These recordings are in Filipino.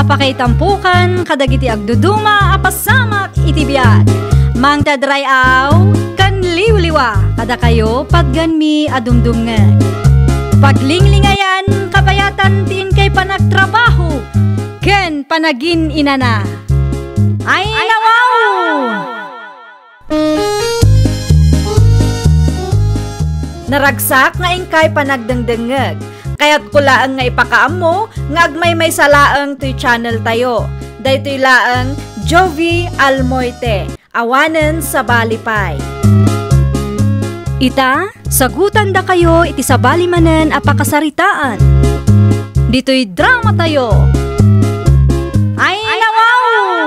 apakaitampukan kadagiti agduduma apasamak iti biag. Mang tadrayaw kan liwliwa kada kayo pagganmi adumdumngeg. Paglinglingayan kabayatan tiin kay panagtrabaho ken panagin inana. Ay nawaw! Naragsak nga ingkay panagdengdengeg. Kaya't kulaang nga ipakaam mo, nga agmay salaang to'y channel tayo. Daytoy laang Jovi Almoite, awanen sa balipay. Ita, sagutan da kayo iti sa balimanen apakasaritaan. Dito'y drama tayo. Ay nawaw!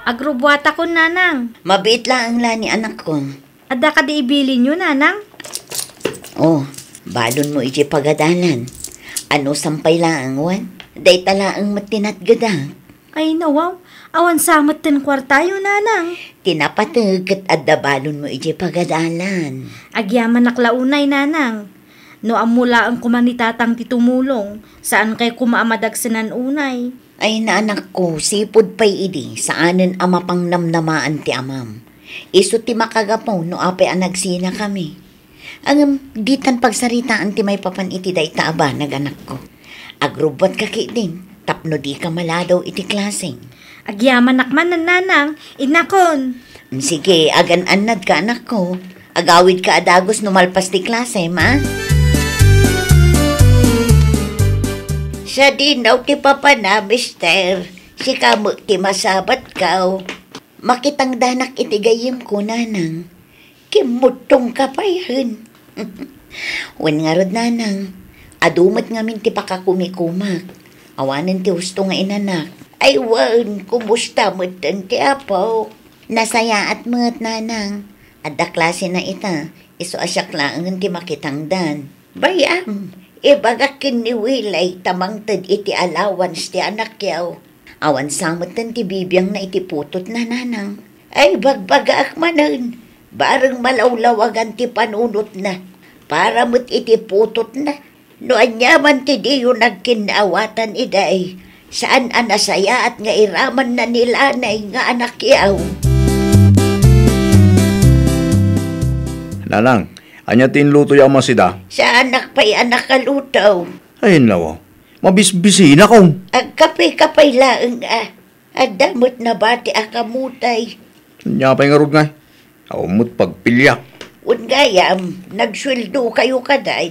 Agrubuata ko, nanang. Mabait lang ang lani anak ko. Adda ka di ibili nyo, nanang? Oh, balon mo iti pagadalan. Ano sampay lang wan? Day tala ang matinatgada. Ay nawaw, awan samot ten kwartayo, nanang. Tinapatag at adda balon mo iti pagadalan. Agyaman naklaunay, nanang. No amula ang kumanitatang titumulong, saan kay kumaamadag unay. Ay na anak ko, sipod pa'y idi, saanin ama pang namnamaan ti amam. Iso ti makagapaw no apay ang nagsina kami. Ang ditan pagsaritaan ti may papan iti day taaba naganak ko. Agrubot ka din, tapno di ka maladaw iti klaseng. Agyaman nakman ng nanang, inakon. Sige, agan-anad ka anak ko. Agawid ka adagos numalpas ti klase, ma? Sa dinaw ti papa na, mister. Si kamo ti masabat ka. Makitang danak iti gayim ko, nanang. Kimutong kapayan. Wen nga rod, nanang. Adumat nga min ti pakakumikumak. Awanan ti husto nga inanak. Ay wan, kumusta mo ti apaw? Nasaya at mo't, nanang. Adda klase na ita. Iso asyak lang ti makitang dan. Bayam, ibaga kiniwilay tamangtad iti allowance ti anak yaw. Awan samot ti bibiyang na iti putot na, nanang. Ay bagbaga akmanan. Barang malawlawagan ti panunot na. Para mo't iti putot na. No anyaman ti diyo nagkinaawatan iday. Saan anasaya at nga iraman na nilanay nga anak yaw. Nanang, anya tinluto yaw masida? Sa anak pa'y anak kalutaw. Ay nawa, mabisbisi na kong. Agkapay-kapay laang Adamot na bati akamutay. Nya pa'y ngarod nga. Aumot pagpilya. Ungayam, nagsweldo kayo kaday.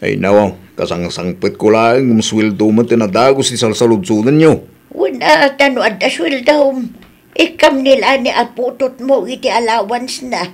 Ay nawa, kasang-sangpet ko lang sweldo mo tinadagos si salsaludsunan nyo. Una, tano at asweldo. Ikam nila ni aputot mo iti allowance na.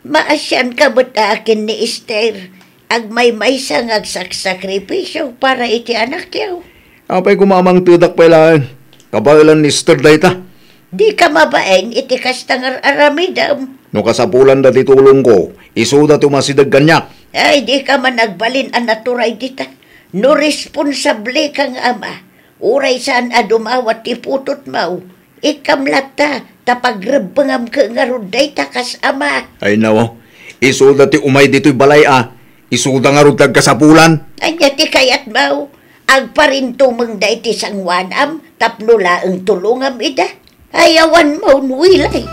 Maasyan ka ba't akin ni Esther? Agmay-may sang agsakripisyo para iti anak yaw. Apay kumamang tudak pa lang. Kabalan ni Esther dayta. Di ka mabaeng iti kastangar aramidam. No kasapulan dati tulong ko, isuda tumasidag kanyak. Ay, di ka man nagbalin ang naturay dita. No responsable kang ama. Uray saan adumawat iputot mau. Ikam lata, tapagrebengam ka nga ruday takas ama. Ay nawa, isuda ti umay dito'y balay isuda nga rutag kasapulan. Anya ti kayat mau. Agparintumeng day ti sangwanam, tapnula ang tulungam ida. Ayawan mo nuwilay.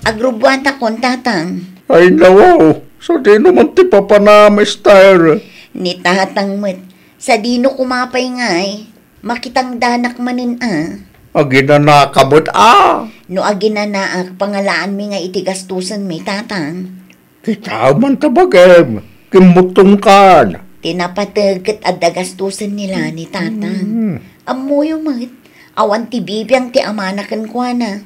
Agrubuan ta kon tatang. Ay nawa, sa di naman ti papa na, mister. Ni tatang met, sa dino kumapay ngay, makitang danak manin Aginanakabot No aginanaak, pangalaan mi nga itigastusan mi tatang. Kita man tabagem, kimutong kan. Tinapatagkat at dagastusan nila ni tatang. Amoyo met, awan ti bibiyang ti amanakan kwa na.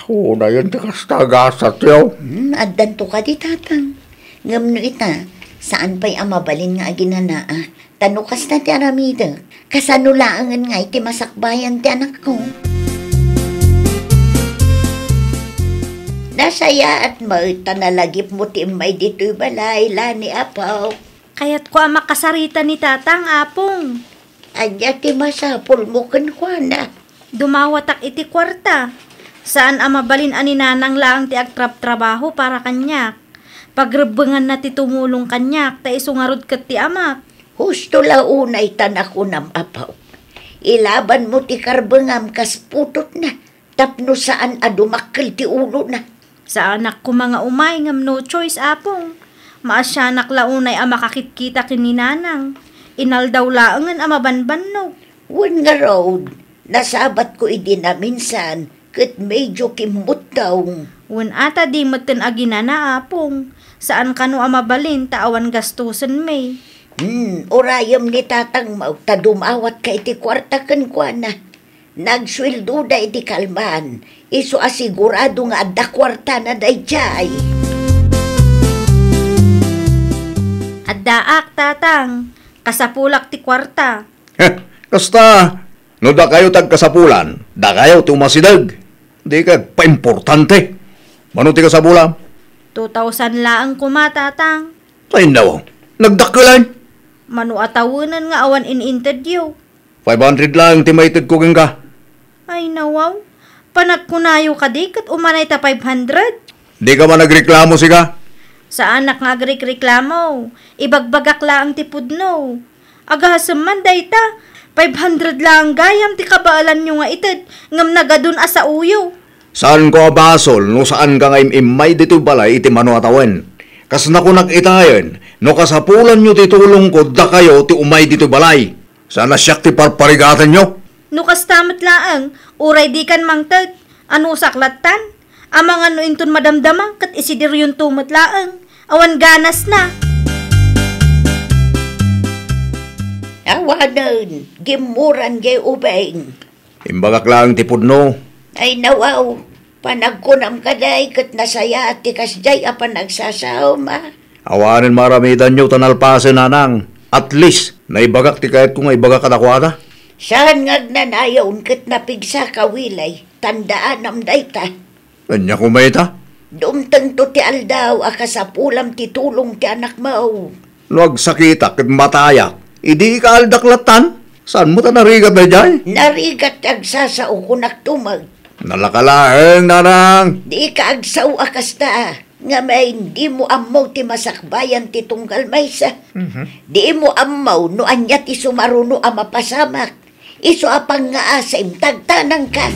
Una yan ti kastagasat yaw. Addan to ka di tatang. Ngam no ita, saan pa'y amabalin nga aginanaa? Tanukas na ti aramida. Kasanulaangan nga iti masakbayan ti anak ko. Nasaya at mauta nalagip mo ti may dito'y balay, lani apaw. Kaya't ko ang makasarita ni tatang, apong. Anya ti masapul mo kankwana. Dumawatak iti kwarta. Saan amabalin ani nanang lang ti agtrap-trabaho para kanyak. Pagrebengan na ti tumulong kanyak, ta isungarod ket ti amak. Husto launay tanak unam apaw. Ilaban mo ti karbangam kas putot na. Tapno saan adumakkel ti ulo na. Sa anak ko mga umay ngam no choice apong. Maasyanak launay ang makakitkita kininanang. Inaldaw laangan ang mabanbannog. Wan nga road, nasabat ko idi na minsan, kat medyo kimot daw. Wan ata di matin aginana apong. Saan kano ang mabalin taawan gastusan may. Orayam ni tatang mau, tadumawat ka iti kwarta kan kwa na. Nagsweldo da iti kalman, iso asigurado nga adda kwarta na dayjay. Addaak tatang, kasapulak ti kwarta. Kasta, no da kayo tagkasapulan, da kayo tumasidag. Di ka pa-importante. Mano ti kasapulan? 2,000 laang kumatatang. Ay naw, nagdakilan. Manu atawunan nga awan in interview. 500 lang timated ko ka. Ay nawaw, panagkunayo ka di kat umanay ta 500. Di ka man nagreklamo siga? Sa anak nga agrik-reklamo, ibagbagak lang ti pudno. Agahasam man dayta, 500 lang gayam ti kabaalan nyo nga itid, ngam nagadun asa uyo. Saan ko abasol no saan ka nga imay dito balay iti mano atawen? Kas na ko nakitayan, no kasapulan nyo ti tulong ko da kayo ti umay dito balay. Sana siyak ti parparigatan nyo. No kastamat laang, uray di kan mangtad, ano saklatan? Amang ano inton madamdama, kat isidir yung tumat laang, awan ganas na. Awanan, gimuran gay ubeng. Imbagak lang ti pudno. Ay nawaw, panagkunam kaday kat nasaya at tikasday apan nagsasaw ma. Awanin maramitan nyo tanalpasin nanang. At least, naibagak ti kahit kung naibagak katakwata. Saan ngagnanayaw kat napigsa kawilay, tandaan am dayta. Kanya kumaita. Dumtang to ti aldaw, akasapulam ti tulong ti anak mo. Luag sakita kit matayak. Idi ka aldaklatan. Saan mo ta narigat na dyan? Narigat agsasao ko naktumag. Nalakalaeng nanang. Di ka agsaw akasta. Nga may di mo amaw ti masakbayan ti tunggal maysa. Di mo amaw no anya ti sumaruno ang mapasamak. Iso apang nga asim tagtanang ka.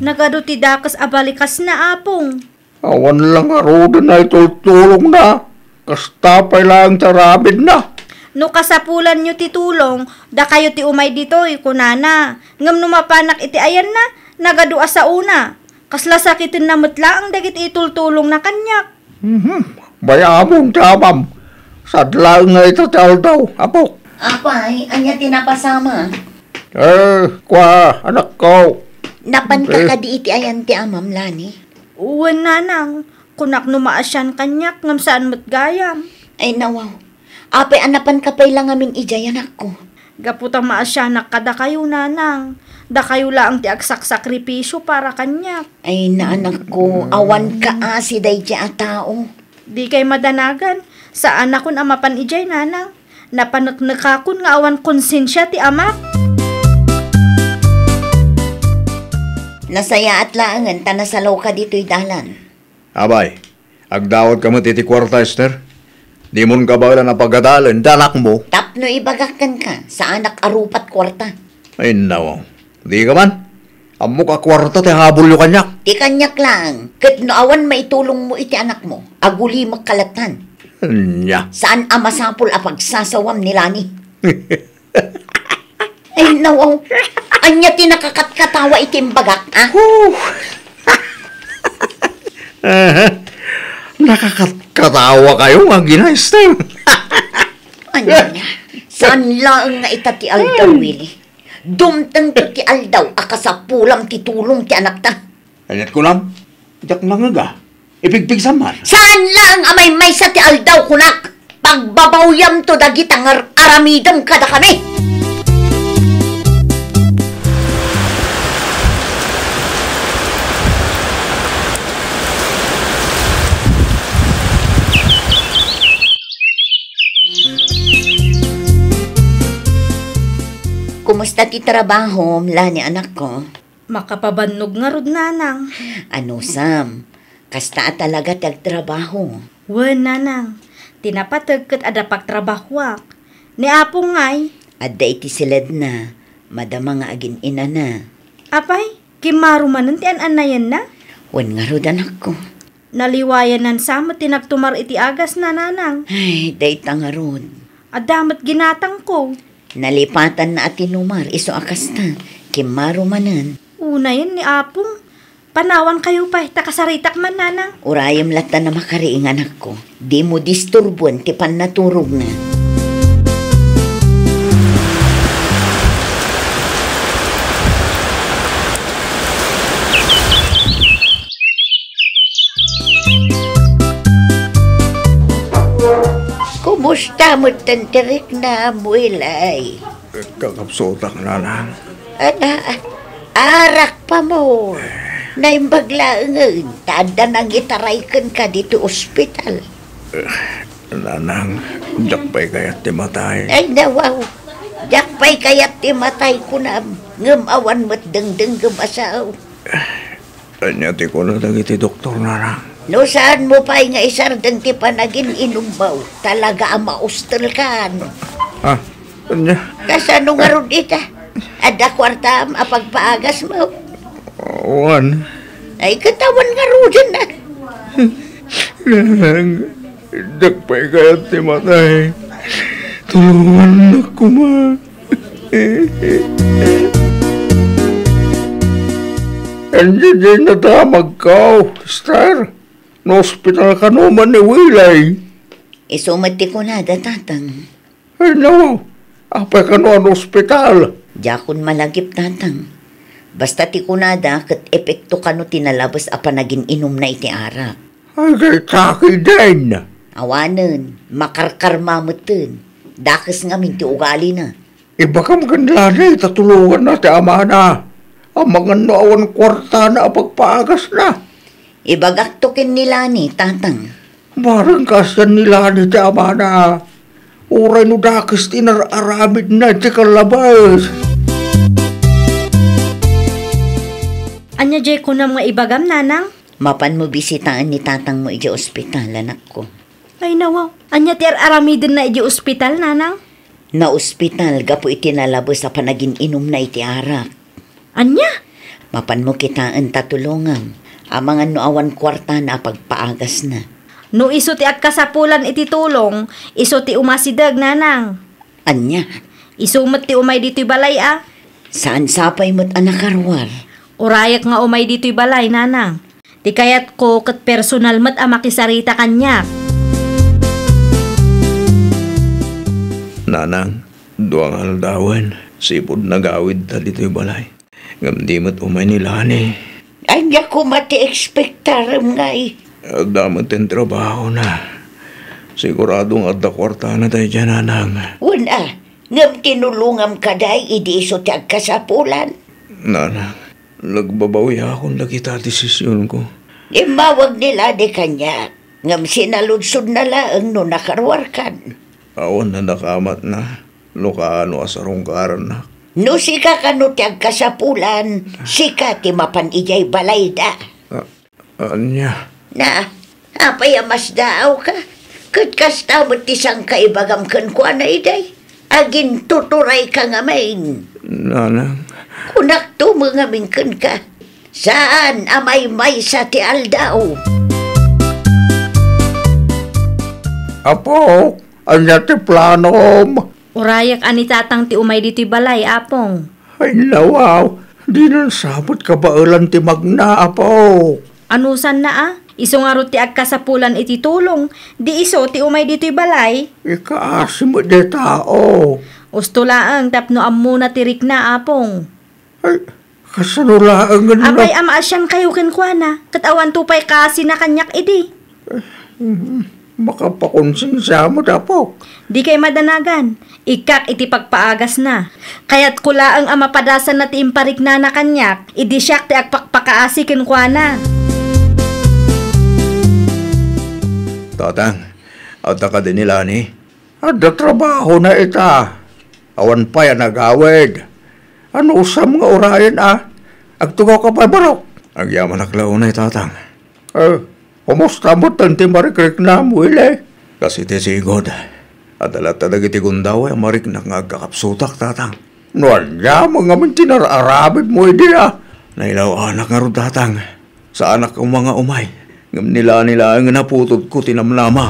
Nagado ti dakas abalikas na apong. Awan lang aruda na itulong na. Kastapay lang tarabid na. No kasapulan nyo ti tulong, da kayo ti umay ditoy, kunana. Ngam numapanak iti ayan na, nagadua sa una. Kasla sakitin na matlaang dagit itultulong na kanyak. Bayamong tamam. Sadlang nga ito tal daw, apo. Apay, anya tinapasama. Kwa, anak ko. Napan ka di iti ayan ti amam lani. Uwan nanang, kunak numaasyan kanyak, ngam saan matgayam. Ay nawaw, apay anapan ka pa'y lang amin ijayan ako. Gaputang maasyanak kada kayo nanang. Da kayo lang ti agsak-sakripisyo para kanyak. Ay naanak ko, awan ka asi day di a tao. Di kay madanagan, sa anak kun amapan ijay nanang. Napanaknakakon nga awan konsensya ti amak. Nasaya at laangan, tanasalaw ka dito'y dalan. Abay, agdawat ka mo titi kwarta, Esther. Di mo ka ba na pagadalan, danak mo. Tapno ibagakan ka, sa anak arupat kwarta. Ay naw, di ka man. Amo ka kwarta ti habol yung kanyak. Di kanyak lang, kat no awan maitulong mo iti anak mo, aguli magkalatan. Nya. Saan amasapol a pagsasawam ni Lani? Ay nawaw, anya tinakakatkatawa iti imbagak, ah? Nakakatawa kayo, mga gina-Esther. Anya niya, saan lang nga itati aldaw, Willie? Dumtang to ti aldaw, akasapulam ti tulong ti anak ta. Anyat ko lang, jak lang nga. Ipigpig samar. Saan lang amay may sa ti aldaw kunak? Pagbabawyam to dagitang aramidam kada kami. Kumusta ti trabaho, Lani anak ko? Makapabannog nga rod nanang. Ano Sam? Kasta talaga tagtrabaho. Wen nanang, tinapatag kat ada pagtrabahwak. Ni apong ngay, Adda iti silad na, madama nga agin ina na. apay, kimarumanan ti an-anayan na. Wan nga rodan ako. Naliwayan nan samot tinagtumar iti agas na nanang. Ay, dayta nga rod. Adamat ginatang ko. Nalipatan na ati numar, iso akas na. Kimarumanan. Una yan ni apong. Panawan kayo pa, takasaritak man nanang. Urayam lata na makariingan ako. Di mo disturbon, ti pan naturog na. Kumusta mo tantirik na amuilay? Kakapsotak nanang. Arak pa mo. Naimbaglaangan, tada nang itaraykan ka dito ospital. Nanang, jakpay kaya't timatay. Ay nawaw, jakpay kaya't timatay ko na ngamawan mo't dengdeng gumasaw. Anya ti ko na dagiti doktor nanang. No saan mo pa nga isardeng ti panagin inumbaw, talaga ang maustel kan. Anya? Kasano nga ron ita? Ada kwarta am apagpaagas mo. Wan. Ay katawan nga ron na. Nanang, jakpay kaya't timatay. Tulungan ako ma. Andiyan din natamag ka, Star. No hospital ka naman ni Wilay. Isumati ko na datatang. Ay no, apay ka no hospital. Jakon malagip tatang. Basta ti kunada kat epekto kano tinalabas a panagin inom na iti arak. Ay kay kaki din. Awanan, makarkarmamutin. Dakas nga minti ugali na. Iba ka maganda na, tatulungan na ti ama na. Ang mga naawan kwarta na pagpaagas na. Ibagaktokin nila ni tatang. Marang kasan nila ni ti ama na. Uray no dakas tinararamid na ti kalabas. Anya jay ko na mga ibagam nanang. Mapan mo bisitaan ni tatang mo iti ospital, anak ko. Ay nawaw, anya ti aramidin na iti ospital nanang. Na ospital, gapo iti nalabas sa panagin inom na iti arak. Anya? Mapan mo kitaan tatulungan. Ang mga noawan kwarta na pagpaagas na. No iso ti agkasapulan iti tulong, iso ti umasidag nanang. Anya, Isumot ti umay dito'y balay saan sapay mo't anak karwar? Urayak nga umay dito'y balay nanang. Ti kayat ko kat personal mat makisarita kanyak. Nanang, duwang aldawan, sipod nagawid ta dito'y balay. Ngam di mo't umay nila ni. Anya ko mati-expectaram nga Damat yung trabaho na. Siguradong adda kwarta na tayo dyan, nanang. Una, ngam tinulungam kaday, idi iso ti agkasapulan. Nanang, nagbabawi akong nakita desisyon ko. Imawag nila di kanya. Ngam sinaludsod na laang no nakarwarkan. Awan na nakamat na. Lukaano asarong karan na. No sika kano ti agkasapulan, sika ti mapan ijay balay da. Anya? Na, apayamas daaw ka. Katkasta mo ti sang kaibagam kan kwa na iday. Agin tuturay ka nga main. Nanang? Kunak to mga mingkan ka. Saan amay-may sa ti aldaw? Apo, anya ti planom? Urayak ani tatang ti umay dito'y balay apong. Ay nawaw, di nang sabot ka ba ulan ti magna, apo? Anusan na Iso nga ro ti agkasapulan iti tulong. Di iso ti umay dito'y balay. Ikaasim mo di tao. Ustulaang tapno amuna tirik na apong. Ay, kasanulaangan na. Apay ama asyang kayo kenkwana. Katawan tupay kasi na kanyak idi. Makapakonsensya mo dapo. Di kay madanagan. Ikak iti pagpaagas na. Kaya't kulaang ama padasan na ti imparik na kanyak. Idi siyak ti agpakpakaasi kenkwana. Tatang, ata ka din nila ni. Ada trabaho na ita. Awan pa yan nagawid. Ano usam nga orayan Agtugaw ka pa barok. Agyaman aklaw na tatang. Kumusta mo tanti marikrik na mo ile? Kasi ti sigod, adalat tadag iti gundaway, marik na nga kakapsutak tatang. Noan niya, mga mantinararabit mo hindi Nailaw anak nga ro tatang, sa anak kong mga umay. Ngam nila ang naputod ko tinamlama.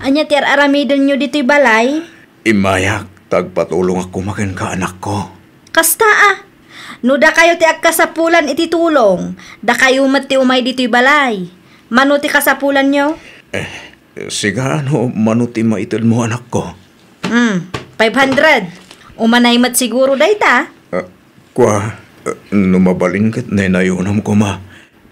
Anya tiar aramidon nyo dito'y balay? Imayak, tagpatulong ako makin ka anak ko. Kasta no da kayo ti agkasapulan iti tulong, da kayo mati umay dito'y balay. Mano ti kasapulan nyo? Siga manuti maitid mo anak ko. 500. Umanay mat siguro dayta. Numabalingkat na inayunam ko ma.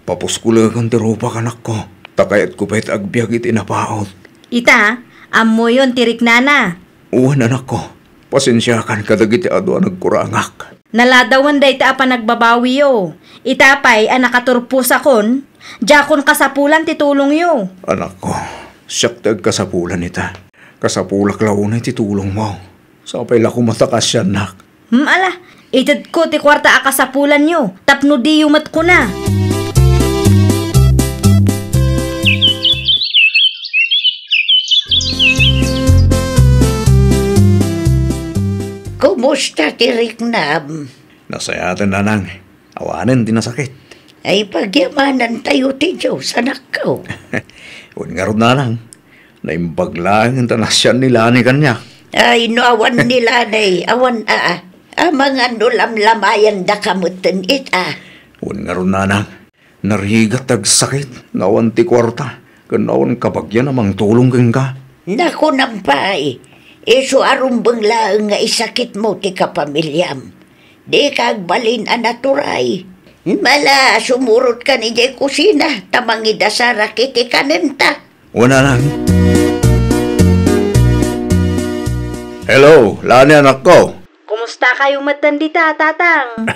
Papuskulagan ti rupa anak ko. Takayat ko pa'y agbyag iti napaot. Ita, ammo yun tirik nana. Uwan anak ko. Pasensyakan kadagiti ado nagkurangak. Naladawan dayta apa nagbabawi yo. Itapay nakaturpus akon. Jakon kasapulan titulong yo. Anak ko, siyak tag kasapulan ita. Kasapulak launay titulong mo. Sapay lako matakas siya, nak. Ala, itad ko ti kwarta akasapulan nyo. Tapno di yumat ko na. Kumusta ti Riknam? Nasayatan na nang. Awanan din nasakit. Ay pagyamanan tayo ti Diyos, anak ko. Huwag nga rin na lang. Naimbag lang ang tanasyan nila ni kanya. Ay, no awan nila na awan mga nulamlamayan da kamutin Huwag nga rin na lang. Narigat ag sakit. Nawan ti kwarta. Kanawan kabagyan namang tulong kang ka. Naku nampay. Iso arumbang lang nga isakit mo ti kapamilyam. Di kagbalin anaturay. Mala, sumurot ka ni jay kusina. Tamang idasara kiti kanenta. Una lang. Hello, lani anak ko. Kumusta kayo matandita, tatang?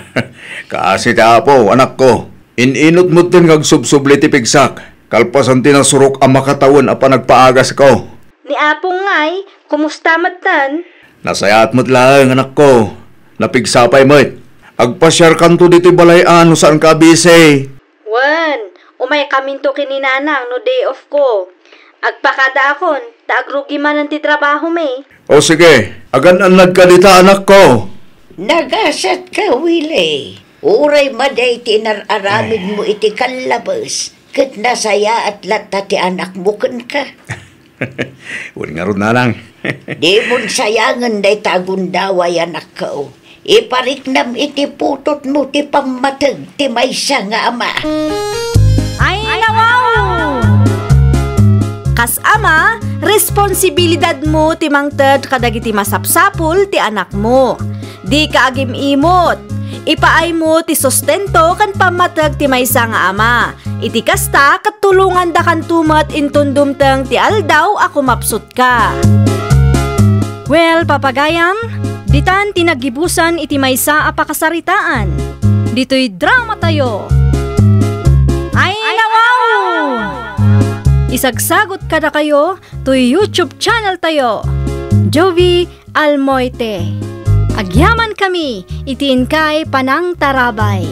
Kasi tapo, anak ko. Ininot mo din kag subsubli ti pigsak. Kalpasan tinasurok ang makatawan apa nagpaagas ko. Ni Apong ngay, kumusta matan? Nasayat mo't lang, anak ko. Napigsapay mo't. Agpasyar kanto dito balay ano saan ka busy. Wan, umay kaminto kininanang no day off ko. Agpakada akon, taagrugi man ang titrabaho may. O sige, agan ang nagkalita anak ko. Nagasat ka, Willie. Uray maday tinararamid mo iti kalabas. Kat nasaya at lata ti anak mo kan ka. Huwag nga rin na lang. Di mon sayangan day tagundaway anak ko. Ipariknam iti putot mo ti pamatag ti maysa nga ama. Ay, nawaw! Kas ama, responsibilidad mo ti mangted kadagiti masapsapul ti anak mo. Di ka agim imot. Ipaay mo ti sustento kan pamatag ti maysa nga ama. Iti kasta katulungan da kan tumat intundumteng ti aldaw ako mapsut ka. Well, papagayam, ditan tinagibusan iti maysa a pakasaritaan. Dito'y drama tayo. Ay, nawaw! Isagsagot ka na kayo to YouTube channel tayo. Jovi Almoite. Agyaman kami, itiin kay Panang Tarabay.